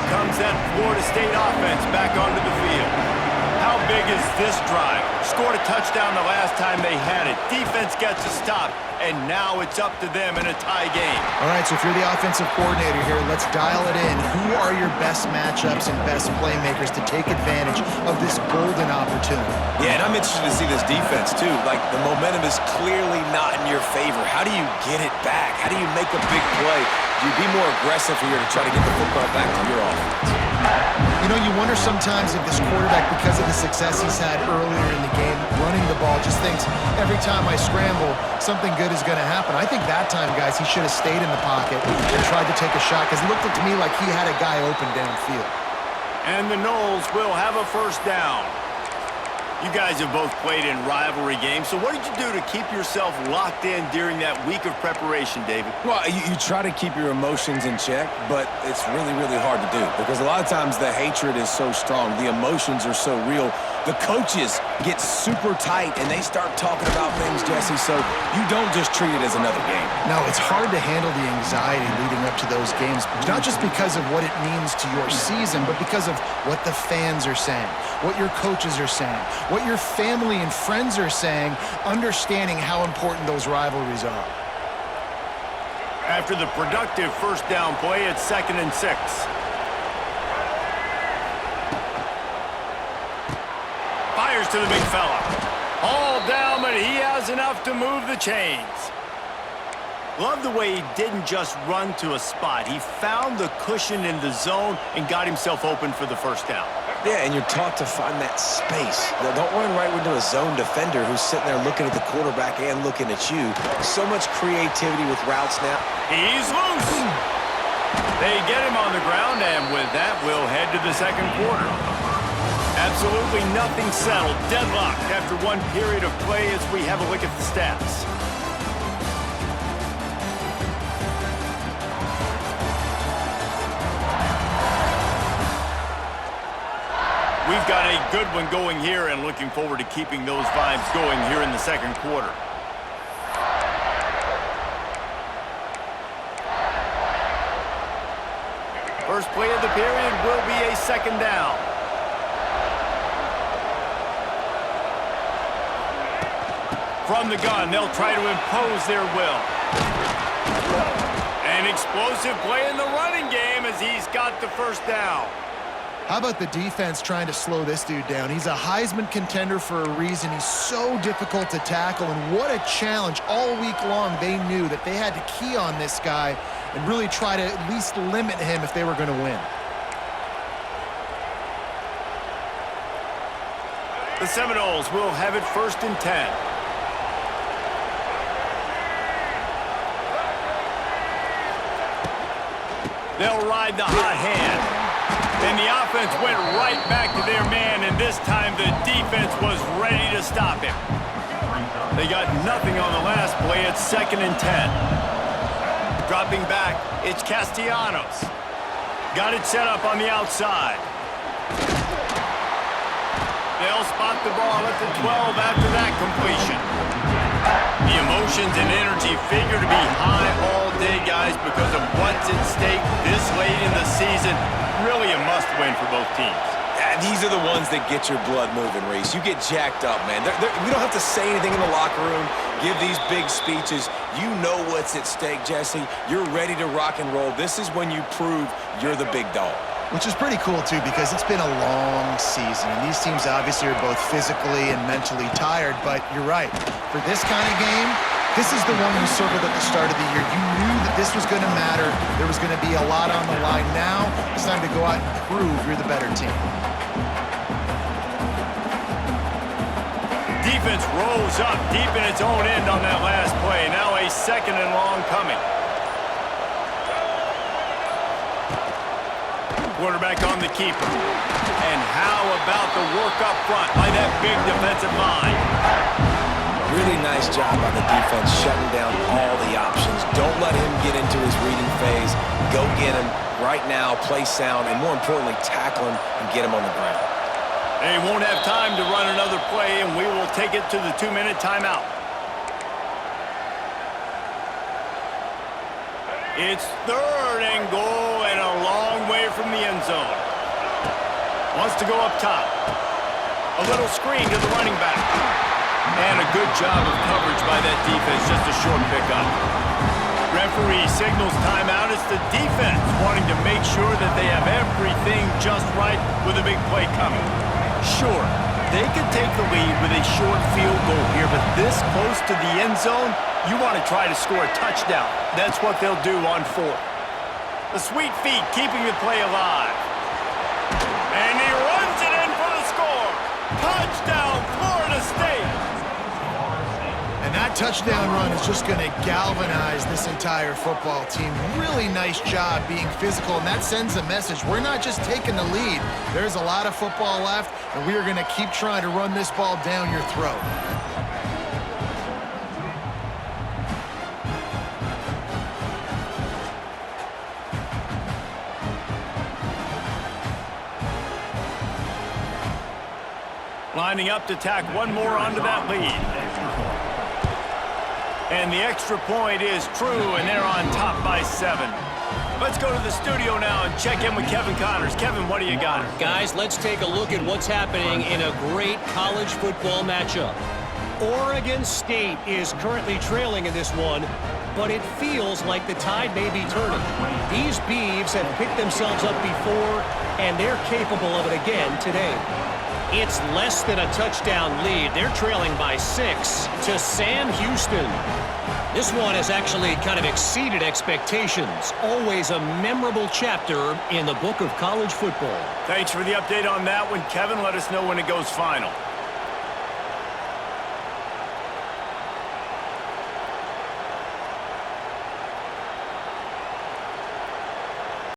comes that Florida State offense back onto the field. How big is this drive? Scored a touchdown the last time they had it. Defense gets a stop, and now it's up to them in a tie game. All right, so if you're the offensive coordinator here, let's dial it in. Who are your best matchups and best playmakers to take advantage of this golden opportunity? Yeah, and I'm interested to see this defense, too. Like, the momentum is clearly not in your favor. How do you get it back? How do you make a big play? Do you be more aggressive here to try to get the football back to your offense? You know, you wonder sometimes if this quarterback, because of the success he's had earlier in the game, running the ball, just thinks, every time I scramble, something good is going to happen. I think that time, guys, he should have stayed in the pocket and tried to take a shot, because it looked to me like he had a guy open downfield. And the Noles will have a first down. You guys have both played in rivalry games, so what did you do to keep yourself locked in during that week of preparation, David? Well, you try to keep your emotions in check, but it's really, really hard to do because a lot of times the hatred is so strong, the emotions are so real. The coaches get super tight, and they start talking about things, Jesse, so you don't just treat it as another game. No, it's hard to handle the anxiety leading up to those games, not just because of what it means to your season, but because of what the fans are saying, what your coaches are saying, what your family and friends are saying, understanding how important those rivalries are. After the productive first down play, it's 2nd and 6. Fires to the big fella. All down, but he has enough to move the chains. Love the way he didn't just run to a spot. He found the cushion in the zone and got himself open for the first down. Yeah, and you're taught to find that space. Now, don't run right into a zone defender who's sitting there looking at the quarterback and looking at you. So much creativity with routes now. He's loose. They get him on the ground, and with that, we'll head to the second quarter. Absolutely nothing settled. Deadlocked after one period of play as we have a look at the stats. We've got a good one going here and looking forward to keeping those vibes going here in the second quarter. First play of the period will be a second down. From the gun, they'll try to impose their will. An explosive play in the running game as he's got the first down. How about the defense trying to slow this dude down? He's a Heisman contender for a reason. He's so difficult to tackle, and what a challenge. All week long, they knew that they had to key on this guy and really try to at least limit him if they were going to win. The Seminoles will have it 1st and 10. They'll ride the hot hand. And the offense went right back to their man, and this time the defense was ready to stop him. They got nothing on the last play. It's 2nd and 10. Dropping back, it's Castellanos. Got it set up on the outside. They'll spot the ball at the 12 after that completion. The emotions and energy figure to be high all day, guys, because of what's at stake this late in the season. Really a must-win for both teams. Yeah, these are the ones that get your blood moving, Reese. You get jacked up, man. We don't have to say anything in the locker room, give these big speeches. You know what's at stake, Jesse. You're ready to rock and roll. This is when you prove you're the big dog. Which is pretty cool, too, because it's been a long season. And these teams obviously are both physically and mentally tired, but you're right. For this kind of game, this is the one you circled at the start of the year. You knew that this was going to matter. There was going to be a lot on the line. Now, it's time to go out and prove you're the better team. Defense rolls up deep in its own end on that last play. Now a 2nd and long coming. Quarterback on the keeper. And how about the work up front by that big defensive line? Really nice job by the defense shutting down all the options. Don't let him get into his reading phase. Go get him right now, play sound, and more importantly, tackle him and get him on the ground. They won't have time to run another play, and we will take it to the 2-minute timeout. It's 3rd and goal and a long way from the end zone. Wants to go up top. A little screen to the running back. And a good job of coverage by that defense, just a short pickup. Referee signals timeout. It's the defense wanting to make sure that they have everything just right with a big play coming. Sure, they could take the lead with a short field goal here, but this close to the end zone, you want to try to score a touchdown. That's what they'll do on fourth. The sweet feet keeping the play alive. And he runs it in for the score. Touchdown, Florida State. And that touchdown run is just going to galvanize this entire football team. Really nice job being physical, and that sends a message. We're not just taking the lead. There's a lot of football left, and we are going to keep trying to run this ball down your throat. Lining up to tack one more onto that lead. And the extra point is true, and they're on top by 7. Let's go to the studio now and check in with Kevin Connors. Kevin, what do you got? Guys, let's take a look at what's happening in a great college football matchup. Oregon State is currently trailing in this one, but it feels like the tide may be turning. These Beavs have picked themselves up before, and they're capable of it again today. It's less than a touchdown lead. They're trailing by 6 to Sam Houston. This one has actually kind of exceeded expectations. Always a memorable chapter in the book of college football. Thanks for the update on that one, Kevin. Let us know when it goes final.